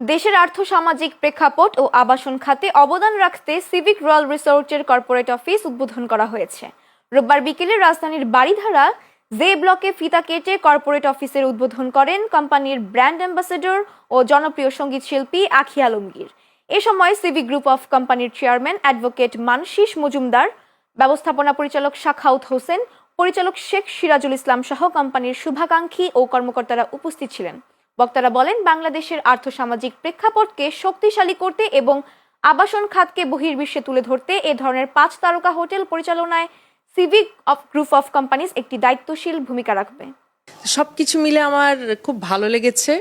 দেশের আর্থসামাজিক প্রেক্ষাপট ও আবাসন খাতে অবদান রাখতে সিভিক রয়্যাল রিসোর্টের কর্পোরেট অফিস উদ্বোধন করা হয়েছে। রোববার বিকেলে রাজধানীর বারিধারা জে ব্লকে ফিতা কেটে কর্পোরেট অফিসের উদ্বোধন করেন কোম্পানির ব্র্যান্ড অ্যাম্বাসেডর ও জনপ্রিয় সঙ্গীত শিল্পী আখি আলমগীর। এ সময় সিভিক গ্রুপ অফ কোম্পানির চেয়ারম্যান অ্যাডভোকেট মানশীষ মজুমদার, ব্যবস্থাপনা পরিচালক শাখাউত হোসেন, পরিচালক শেখ সিরাজুল ইসলাম সহ কোম্পানির শুভাকাঙ্ক্ষী ও কর্মকর্তারা উপস্থিত ছিলেন। বক্তারা বলেন, বাংলাদেশের আর্থসামাজিক প্রেক্ষাপটকে শক্তিশালী করতে এবং আবাসন খাতকে বহির্বিশ্বে তুলে ধরতে এ ধরনের 5 তারকা হোটেল পরিচালনায় সিভিক গ্রুপ অফ কোম্পানিজ একটি দায়িত্বশীল ভূমিকা রাখবে। সবকিছু মিলে আমার খুব ভালো লেগেছে।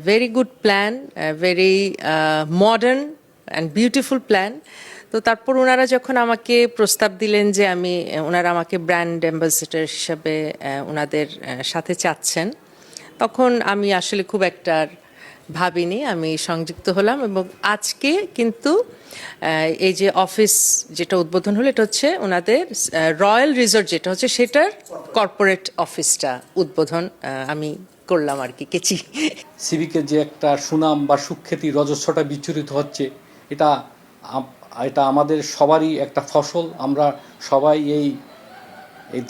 Very good plan, very modern and beautiful plan. তো তারপর ওনারা যখন আমাকে প্রস্তাব দিলেন যে ওনারা আমাকে ব্র্যান্ড অ্যাম্বাসেডর হিসাবে ওনাদের সাথে চাচ্ছেন, তখন আমি আসলে খুব একটা ভাবিনি, আমি সংযুক্ত হলাম। এবং আজকে কিন্তু এই যে অফিস যেটা উদ্বোধন হলো, এটা হচ্ছে ওনাদের রয়্যাল রিসোর্ট যেটা হচ্ছে সেটার কর্পোরেট অফিসটা উদ্বোধন আমি করলাম আর কি, কেচি। সিভিকের যে একটা সুনাম বা সুখ্যাতি রজস্বটা বিচ্ছুরিত হচ্ছে, এটা আমাদের সবারই একটা ফসল। আমরা সবাই এই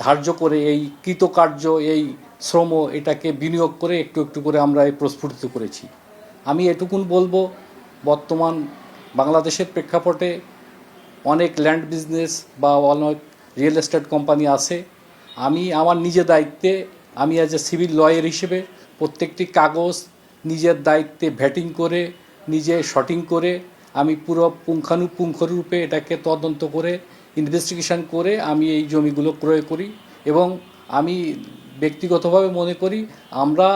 ধার্য করে এই কৃতকার্য এই শ্রম এটাকে বিনিয়োগ করে একটু একটু করে আমরা এই প্রস্ফুটিত করেছি। আমি এটুকুন বলবো, বর্তমান বাংলাদেশের প্রেক্ষাপটে অনেক ল্যান্ড বিজনেস বা অনেক রিয়েল এস্টেট কোম্পানি আছে। আমি আমার নিজের দায়িত্বে, আমি অ্যাজ এ সিভিল লয়ার হিসেবে প্রত্যেকটি কাগজ নিজের দায়িত্বে ভেটিং করে, নিজে শর্টিং করে, আমি পুরো পুঙ্খানুপুঙ্খরূপে এটাকে তদন্ত করে ইনভেস্টিগেশন করে আমি এই জমিগুলো ক্রয় করি। এবং আমি ব্যক্তিগতভাবে মনে করি, আমরা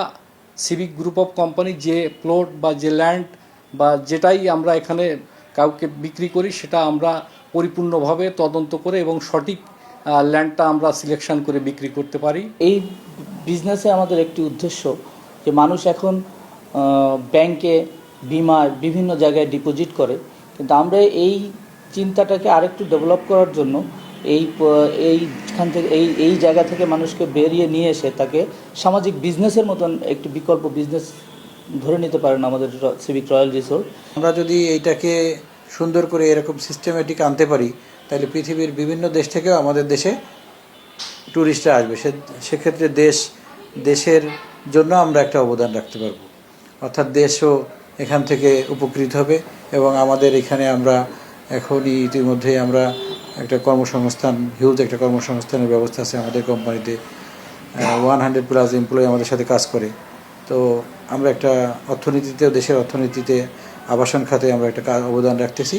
সিভিক গ্রুপ অফ কোম্পানি যে প্লট বা যে ল্যান্ড বা যেটাই আমরা এখানে কাউকে বিক্রি করি, সেটা আমরা পরিপূর্ণভাবে তদন্ত করে এবং সঠিক ল্যান্ডটা আমরা সিলেকশন করে বিক্রি করতে পারি। এই বিজনেসে আমাদের একটি উদ্দেশ্য যে মানুষ এখন ব্যাংকে, বিমায় বিভিন্ন জায়গায় ডিপোজিট করে, কিন্তু আমরা এই চিন্তাটাকে আরেকটু ডেভেলপ করার জন্য এইখান থেকে এই জায়গা থেকে মানুষকে বেরিয়ে নিয়ে এসে তাকে সামাজিক বিজনেসের মতন একটি বিকল্প বিজনেস ধরে নিতে পারেন আমাদের সিভিক রয়্যাল রিসোর্ট। আমরা যদি এইটাকে সুন্দর করে এরকম সিস্টেমেটিক আনতে পারি, তাহলে পৃথিবীর বিভিন্ন দেশ থেকেও আমাদের দেশে ট্যুরিস্টরা আসবে। সেক্ষেত্রে দেশের জন্য আমরা একটা অবদান রাখতে পারবো, অর্থাৎ দেশও এখান থেকে উপকৃত হবে। এবং আমাদের এখানে আমরা এখনই ইতিমধ্যে আমরা একটা কর্মসংস্থান, হিউজ একটা কর্মসংস্থানের ব্যবস্থা আছে আমাদের কোম্পানিতে। 100+ এমপ্লয়ি আমাদের সাথে কাজ করে। তো আমরা একটা অর্থনীতিতেও, দেশের অর্থনীতিতে, আবাসন খাতে আমরা একটা অবদান রাখতেছি।